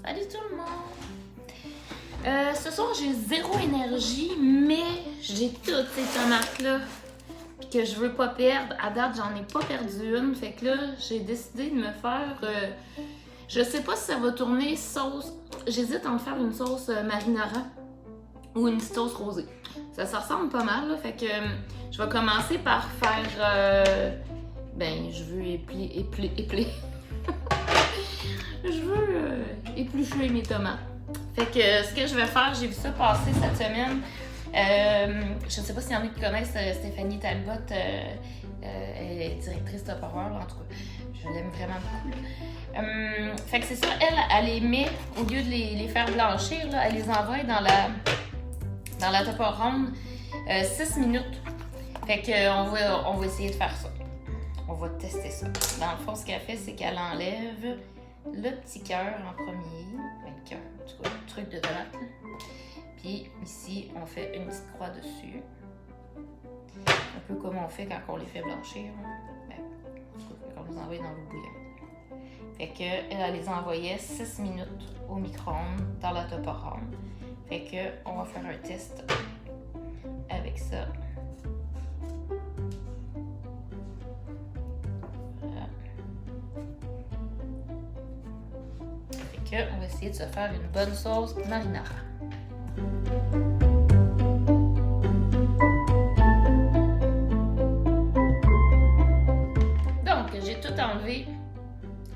Salut tout le monde! Ce soir, j'ai zéro énergie, mais j'ai toutes ces tomates-là que je veux pas perdre. À date, j'en ai pas perdu une. Fait que là, j'ai décidé de me faire... je sais pas si ça va tourner sauce... J'hésite entre faire une sauce marinara ou une sauce rosée. Ça ressemble pas mal, là. Fait que je vais commencer par faire... je veux épeler. Je veux éplucher mes tomates. Fait que ce que je vais faire, j'ai vu ça passer cette semaine. Je ne sais pas s'il y en a qui connaissent Stéphanie Talbot. Elle est directrice de Power, en tout cas. Je l'aime vraiment beaucoup. Fait que c'est ça, elle les met, au lieu de les faire blanchir, là, elle les envoie dans la Tupper ronde 6 minutes. Fait qu'on va essayer de faire ça. On va tester ça. Dans le fond, ce qu'elle fait, c'est qu'elle enlève le petit cœur en premier. Le cœur, en tout cas, le truc de tomate. Puis ici, on fait une petite croix dessus. Un peu comme on fait quand on les fait blanchir. Quand on les envoie dans l'eau bouillante. Fait qu'elle les envoyait 6 minutes au micro-ondes dans la Tupper ronde. Fait qu'on va faire un test avec ça. On va essayer de se faire une bonne sauce marinara. Donc, j'ai tout enlevé,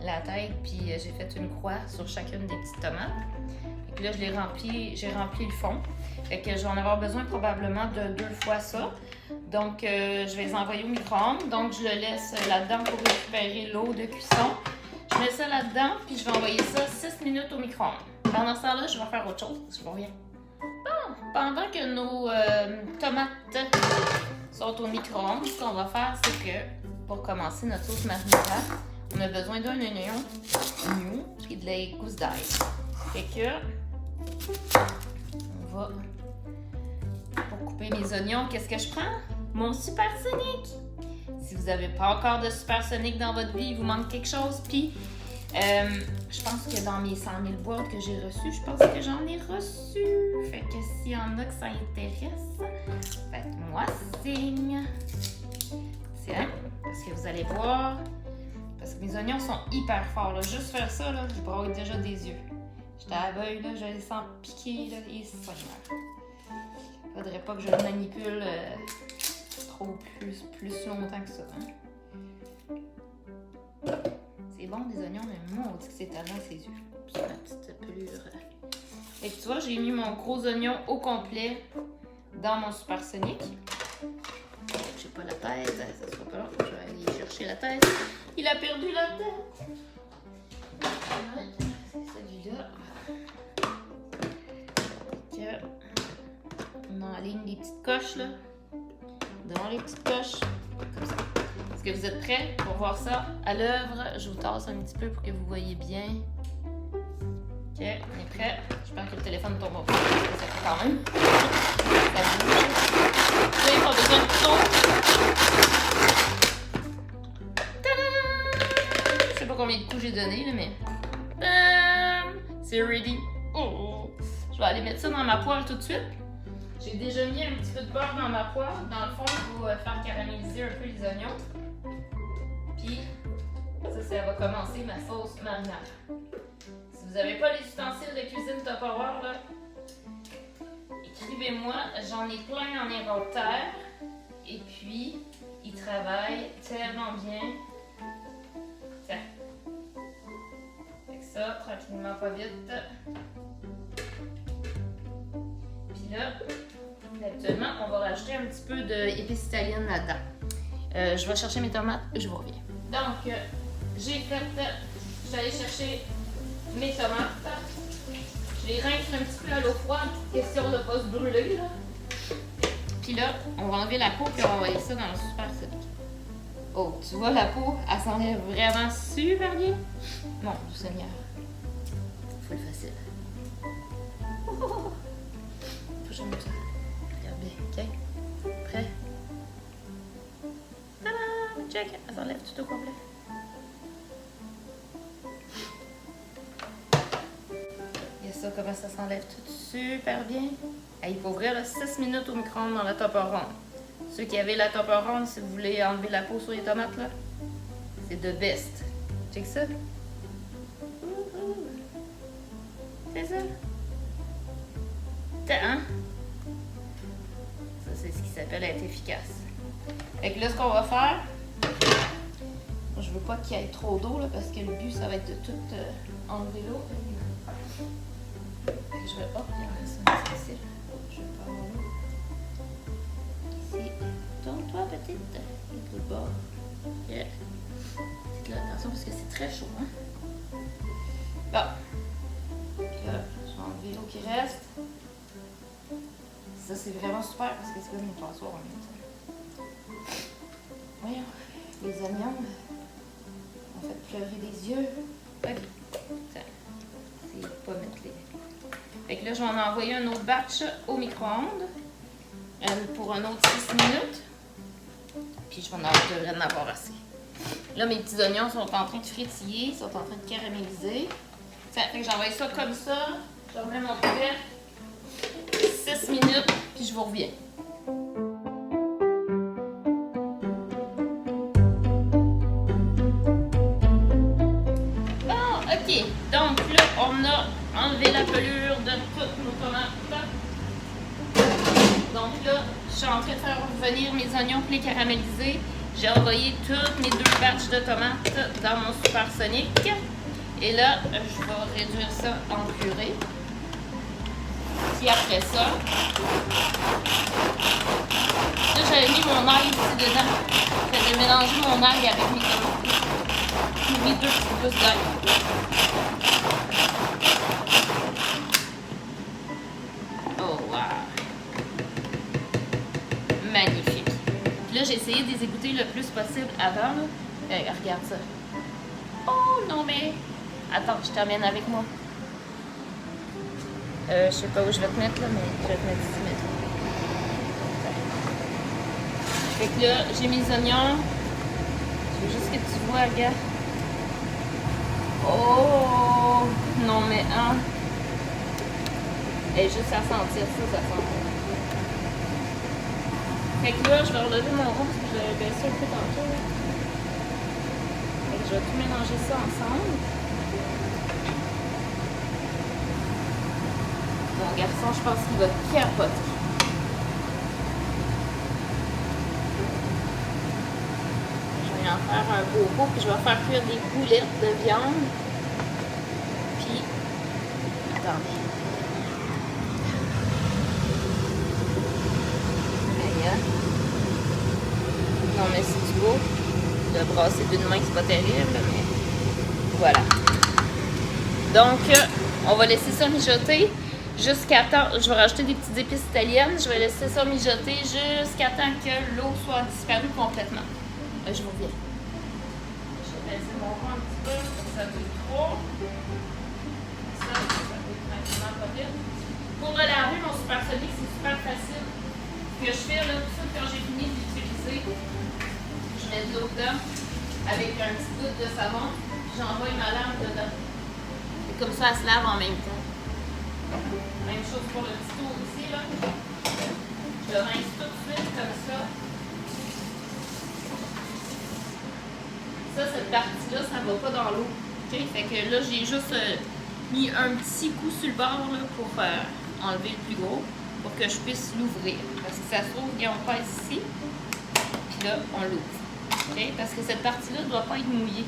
la tête, puis j'ai fait une croix sur chacune des petites tomates. Fait que là, j'ai rempli le fond. Fait que je vais en avoir besoin probablement de 2 fois ça. Donc, je vais les envoyer au micro-ondes. Donc, je le laisse là-dedans pour récupérer l'eau de cuisson. Je mets ça là-dedans, puis je vais envoyer ça 6 minutes au micro-ondes. Pendant ce temps-là, je vais faire autre chose. Je reviens. Bon, pendant que nos tomates sont au micro-ondes, ce qu'on va faire, c'est que pour commencer notre sauce marinara, on a besoin d'un oignon et de la gousse d'ail. Fait que on va... Pour couper mes oignons, qu'est-ce que je prends? Mon Supersonic! Si vous n'avez pas encore de Supersonic dans votre vie, il vous manque quelque chose. Puis, je pense que dans mes 100 000 boîtes que j'ai reçues, je pense que j'en ai reçu. Fait que s'il y en a que ça intéresse, faites-moi signe. Tiens, parce que vous allez voir, parce que mes oignons sont hyper forts. Là. Juste faire ça, là, je broye déjà des yeux. J'étais à l'aveugle, là, je les sens piquer, là, et ça me... Faudrait pas que je le manipule... trop plus longtemps que ça. Hein? C'est bon des oignons, mais moi on dit que c'est tellement ses yeux. Puis ma petite pelure. Et tu vois, j'ai mis mon gros oignon au complet dans mon Supersonic. J'ai pas la tête, ça sera pas long. Je vais aller chercher la tête. Il a perdu la tête. C'est celui-là. On enligne des petites coches là. Devant les petites coches, comme ça. Est-ce que vous êtes prêts pour voir ça à l'œuvre? Je vous tasse un petit peu pour que vous voyez bien. Ok, on est prêts. J'espère que le téléphone tombe pas. Ça fait quand même. Ça bouge. Là, il n'y a pas besoin de couteau. Tadam! Je sais pas combien de coups j'ai donné, là, mais... Bam! C'est ready. Oh! Je vais aller mettre ça dans ma poêle tout de suite. J'ai déjà mis un petit peu de beurre dans ma poêle. Dans le fond, pour faire caraméliser un peu les oignons. Puis, ça va commencer ma sauce marinara. Si vous n'avez pas les ustensiles de cuisine Tupperware, là, écrivez-moi. J'en ai plein en inventaire. Et puis, ils travaillent tellement bien. Tiens. Fait que ça, tranquillement, pas vite. Puis là... Actuellement, on va rajouter un petit peu d'épices italiennes là-dedans. Je vais chercher mes tomates, je vous reviens. Donc, j'ai fait, je suis allée chercher mes tomates. Je les rince un petit peu à l'eau froide, question de ne pas se brûler. Là. Puis là, on va enlever la peau et on va envoyer ça dans le Supersonic. Oh, tu vois la peau, elle s'enlève vraiment super bien. Mon Dieu Seigneur. Faut le facile. Faut jamais ça. Ok, prêt? Tadam! Check! Elle s'enlève tout au complet. ça comment ça s'enlève tout super bien. Il faut ouvrir 6 minutes au micro-ondes dans la topper ronde. Ceux qui avaient la topper ronde, si vous voulez enlever la peau sur les tomates, là, c'est the best. Check ça. C'est ça. Hein? Ça, c'est ce qui s'appelle être efficace. Fait que là, ce qu'on va faire, je veux pas qu'il y ait trop d'eau, là, parce que le but, ça va être de tout enlever l'eau. Fait que je vais... Hop, il y en a ça, c'est facile. Je vais pas avoir l'eau. Ici. Tourne-toi, petite. Et de bord. Yeah. Là, attention, parce que c'est très chaud, hein? Bon. Là, je vais enlever l'eau qui reste. Ça, c'est vraiment super parce que c'est comme une passoire en même temps. Voyons, les oignons ont fait pleurer des yeux. Ok. C'est pas mettre les... Fait que là, je vais en envoyer un autre batch au micro-ondes pour un autre 6 minutes. Puis je devrais en avoir assez. Là, mes petits oignons sont en train de frétiller, sont en train de caraméliser. Fait que j'envoie ça comme ça. Je remets mon couvercle. 6 minutes, puis je vous reviens. Bon, ok. Donc là, on a enlevé la pelure de toutes nos tomates. Donc là, je suis en train de faire revenir mes oignons pour les caraméliser. J'ai envoyé toutes mes 2 batchs de tomates dans mon supersonique. Et là, je vais réduire ça en purée. Puis après ça, là j'avais mis mon ail ici dedans. J'avais mélangé mon ail avec mes tomates. J'ai mis 2 petits pouces d'ail. Oh wow! Magnifique. Puis là, j'ai essayé de les égoutter le plus possible avant. Regarde ça. Oh non mais... Attends, je t'amène avec moi. Je sais pas où je vais te mettre là, mais je vais te mettre ici maintenant. Fait que là, j'ai mes oignons. Je veux juste que tu vois, regarde. Oh! Non mais hein! Et juste à sentir ça, ça sent bon. Fait que là, je vais relever mon rond parce que je l'avais baissé un peu tantôt. Fait que je vais tout mélanger ça ensemble. Mon garçon, je pense qu'il va capoter. Je vais en faire un beau pot, puis je vais faire cuire des boulettes de viande. Puis, attendez. Aïe. Non, mais c'est du beau. Le brasser d'une main, c'est pas terrible, mais voilà. Donc, on va laisser ça mijoter. Jusqu'à temps, je vais rajouter des petites épices italiennes. Je vais laisser ça mijoter jusqu'à temps que l'eau soit disparue complètement. Je vous reviens. Je vais baisser mon rond un petit peu, ça fait trop. Ça fait tranquillement pas vite. Pour le laver, mon supersonique, c'est super facile. Ce que je fais là, tout ça, quand j'ai fini de l'utiliser, je mets de l'eau dedans avec un petit goutte de savon, puis j'envoie ma lame dedans. Et comme ça, elle se lave en même temps. Même chose pour le petit tour ici, là. Je le rince tout de suite comme ça. Ça, cette partie-là, ça ne va pas dans l'eau. Okay? Fait que là, j'ai juste mis un petit coup sur le bord là, pour enlever le plus gros, pour que je puisse l'ouvrir. Parce que ça se trouve, on passe ici, puis là, on l'ouvre. Okay? Parce que cette partie-là ne doit pas être mouillée.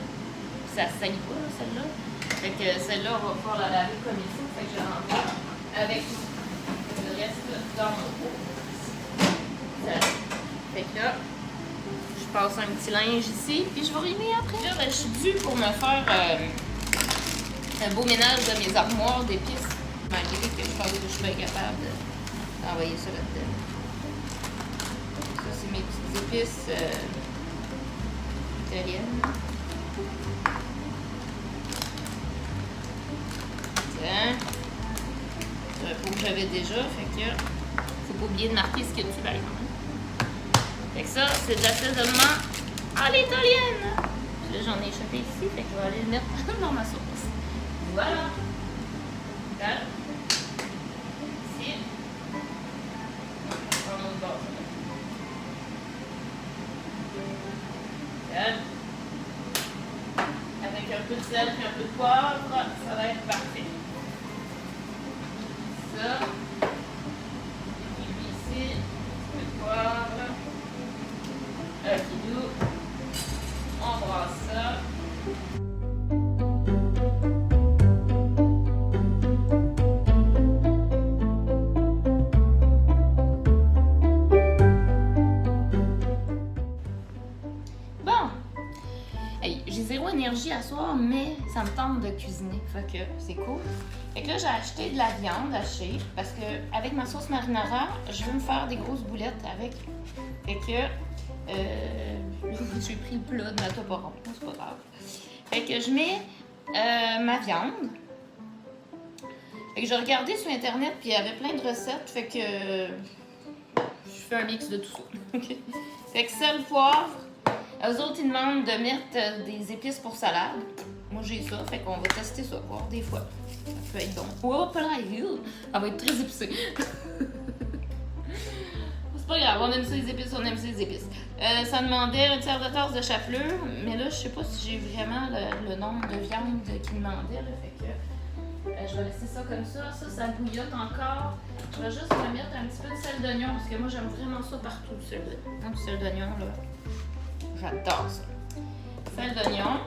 Ça ne saigne pas, celle-là. Fait que celle-là, on va pouvoir la laver comme il faut. Fait que je l'envoie avec le reste dans mon pot. Fait que là, je passe un petit linge ici, puis je vais revenir après. Là, ben, je suis due pour me faire un beau ménage de mes armoires d'épices. Malgré que je pense que je suis pas capable d'envoyer ça là-dedans. Ça, c'est mes petites épices italiennes. C'est un pot que j'avais déjà, fait que faut pas oublier de marquer ce qu'il y a dessus par exemple. Fait que ça, c'est de l'assaisonnement à l'italienne. Là, j'en ai échappé ici, fait que je vais aller le mettre dans ma sauce. Voilà. Là. peu de poivre, ça va être parfait. Ça. Et puis ici, un peu de poivre. Ok, nous, on brasse ça. Bon, hey, j'ai zéro énergie à soir, mais ça me tente de cuisiner, fait que c'est cool. Fait que là, j'ai acheté de la viande hachée parce que avec ma sauce marinara, je veux me faire des grosses boulettes avec. Fait que j'ai pris le plat de ma toporon, c'est pas grave. Fait que je mets ma viande. Fait que j'ai regardé sur internet puis il y avait plein de recettes, fait que je fais un mix de tout ça. Fait que sel, poivre. Eux autres, ils demandent de mettre des épices pour salade. Moi, j'ai ça, fait qu'on va tester ça, voir des fois. Ça peut être bon. Hop là, ça va être très épicé. C'est pas grave, on aime ça les épices, on aime ça les épices. Ça demandait un tiers de tasse de chapelure, mais là, je sais pas si j'ai vraiment le nombre de viande qu'il demandait, là, fait que je vais laisser ça comme ça. Ça bouillote encore. Je vais juste me mettre un petit peu de sel d'oignon, parce que moi, j'aime vraiment ça partout, le sel d'oignon, là. J'adore ça. Sel d'oignon.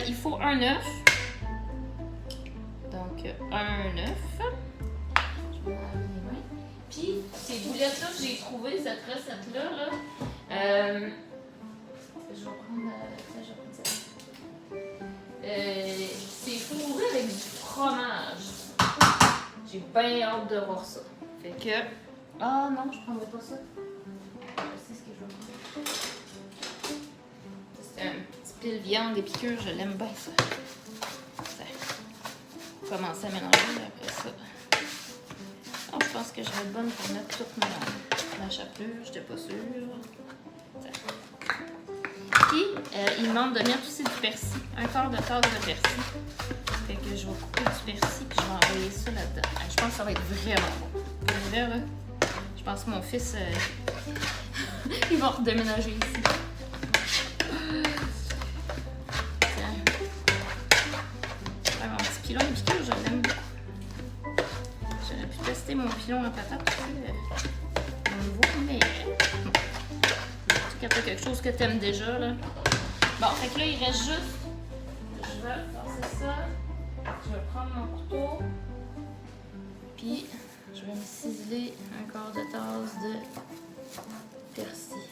Il faut un œuf. Donc, un œuf. Je vais laver les mains. Puis, ces boulettes-là que j'ai trouvé, cette recette-là, je vais prendre ça. C'est fourré avec du fromage. J'ai bien hâte de voir ça. Fait que... Ah non, je prendrai pas ça. Je sais ce que je vais prendre. C'est un petit pile viande et piqûre, je l'aime bien ça. On va commencer à mélanger après ça. Oh, je pense que je vais être bonne pour mettre toute ma chapelure, j'étais pas sûre. Puis, il demande de mettre aussi du persil, un quart de tasse de persil. Fait que je vais couper du persil puis je vais envoyer ça là-dedans. Je pense que ça va être vraiment bon. Pour vrai, là, je pense que mon fils, il va redéménager ici. Mon petit pilon de piqûre, je l'aime beaucoup. J'aurais pu tester mon pilon en patate aussi. Au nouveau, mais bon. Tu as quelque chose que tu aimes déjà, là. Bon, fait que là, il reste juste. Je vais passer ça. Je vais prendre mon couteau. Puis, je vais me ciseler un quart de tasse de persil.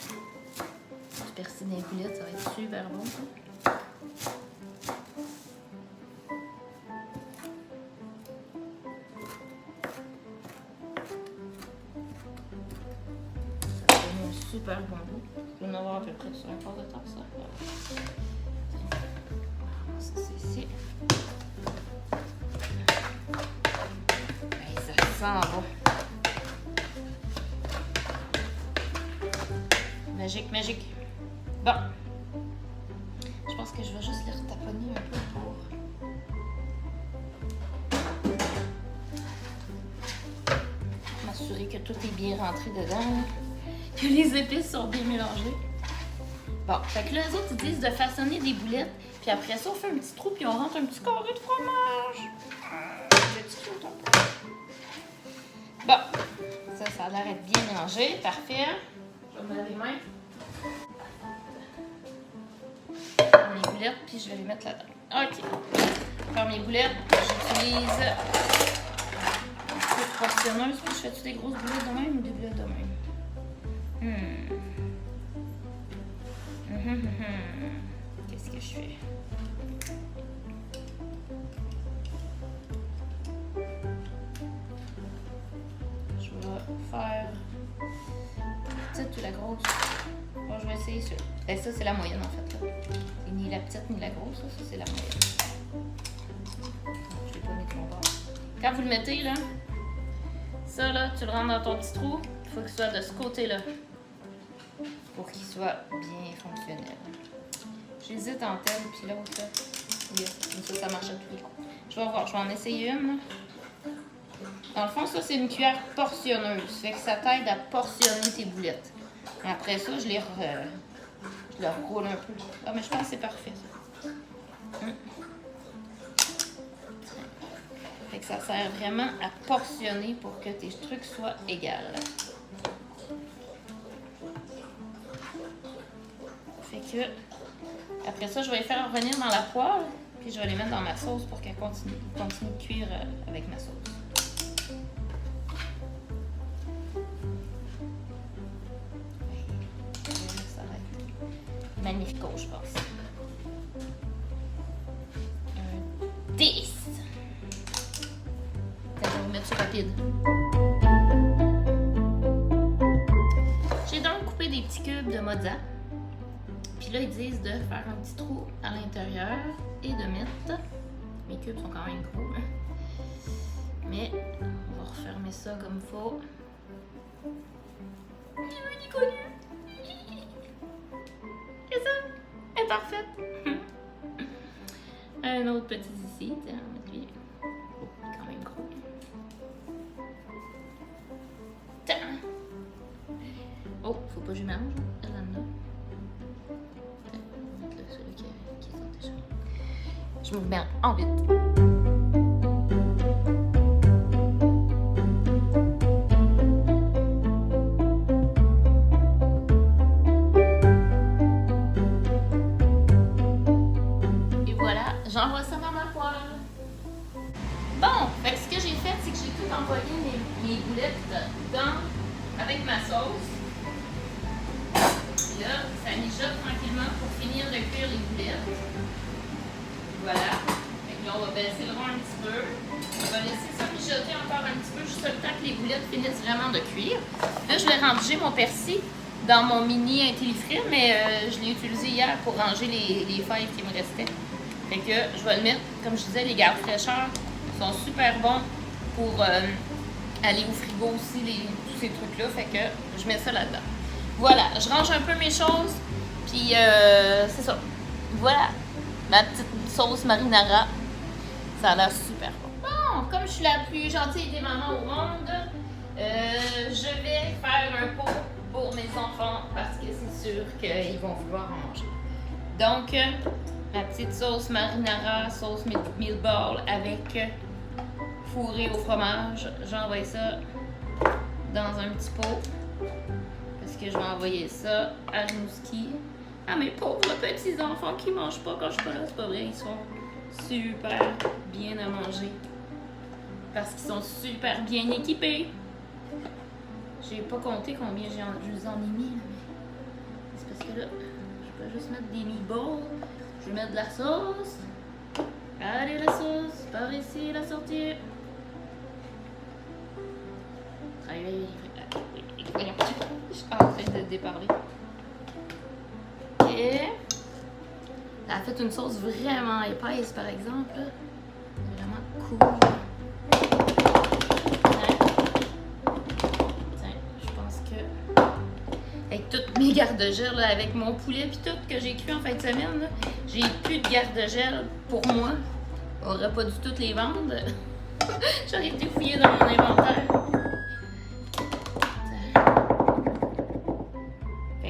Du persil dans les boulettes, ça va être super bon, ça. Super bon goût. Je vais en avoir à peu près sur un quart de tasse. Ça, c'est ici. Hey, ça sent bon. Magique, magique. Bon. Je pense que je vais juste les retaponner un peu pour... m'assurer que tout est bien rentré dedans. Que les épices sont bien mélangées. Bon, fait que là, les autres, ils disent de façonner des boulettes. Puis après ça, on fait un petit trou, puis on rentre un petit carré de fromage. Bon, ça a l'air d'être bien mélangé. Parfait. Je vais me laver les mains. Je prends mes boulettes, puis je vais les mettre là-dedans. OK. Pour mes boulettes, j'utilise une petite portionneuse. Puis je fais-tu des grosses boulettes de même ou des boulettes de même? Qu'est-ce que je fais? Je vais faire la petite ou la grosse. Bon, je vais essayer ça. Et ça, c'est la moyenne en fait. C'est ni la petite ni la grosse. Ça c'est la moyenne. Je l'ai pas mis de mon bord. Quand vous le mettez là, ça là, tu le rentres dans ton petit trou. Il faut qu'il soit de ce côté-là. Pour qu'il soit bien fonctionnel. J'hésite en tel puis l'autre là. Yes, comme ça marche à tous les coups. Je vais voir, je vais en essayer une. Dans le fond, ça c'est une cuillère portionneuse. Fait que ça t'aide à portionner tes boulettes. Après ça, je les roule un peu. Ah mais je pense que c'est parfait ça. Fait que ça sert vraiment à portionner pour que tes trucs soient égaux. Fait que après ça, je vais les faire revenir dans la poêle, puis je vais les mettre dans ma sauce pour qu'elle continue de cuire avec ma sauce. Ça va être magnifique, je pense. Un 10! Ça va vous mettre ça rapide. J'ai donc coupé des petits cubes de mozza. Puis là, ils disent de faire un petit trou à l'intérieur et de mettre... Mes cubes sont quand même gros, hein? Mais on va refermer ça comme il faut. Il est connu! C'est ça! Elle est parfaite! Un autre petit ici, tiens, on va mettre lui. Il est quand même gros. Tiens! Oh, faut pas que je mange, elle en a. Celui qui est déjà. Je me remets en vite. Et voilà, j'envoie ça dans ma poêle. Bon, fait que ce que j'ai fait, c'est que j'ai tout envoyé mes boulettes avec ma sauce. Là, ça mijote tranquillement pour finir de cuire les boulettes. Voilà. Fait que là, on va baisser le rang un petit peu. On va laisser ça mijoter encore un petit peu, juste le temps que les boulettes finissent vraiment de cuire. Là, je vais ranger mon persil dans mon mini Intellifrais, mais je l'ai utilisé hier pour ranger les fèves qui me restaient. Fait que je vais le mettre, comme je disais, les gardes fraîcheurs sont super bons pour aller au frigo aussi, tous ces trucs-là. Fait que je mets ça là-dedans. Voilà, je range un peu mes choses, puis c'est ça. Voilà, ma petite sauce marinara. Ça a l'air super bon. Bon, comme je suis la plus gentille des mamans au monde, je vais faire un pot pour mes enfants parce que c'est sûr qu'ils vont vouloir en manger. Donc, ma petite sauce marinara, sauce meatball avec fourré au fromage. J'envoie ça dans un petit pot. Parce que je vais envoyer ça à Rimouski. À mes pauvres petits enfants qui mangent pas quand je suis pas là. C'est pas vrai, ils sont super bien à manger. Parce qu'ils sont super bien équipés. J'ai pas compté combien je vous en ai mis. Là, mais c'est parce que là, je peux juste mettre des meatballs. Je vais mettre de la sauce. Allez, la sauce, par ici, la sortie. Je suis en train de déparler. Ok. Ça a fait une sauce vraiment épaisse, par exemple. C'est vraiment cool. Tiens, je pense que avec toutes mes garde-gel, avec mon poulet puis tout que j'ai cuit en fin de semaine, j'ai plus de garde-gel pour moi. On aurait pas dû toutes les vendre. J'aurais été fouillée dans mon inventaire.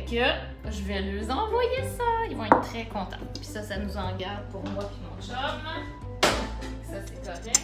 Que je vais leur envoyer ça. Ils vont être très contents. Puis ça nous en garde pour moi et mon chum. Ça, c'est correct.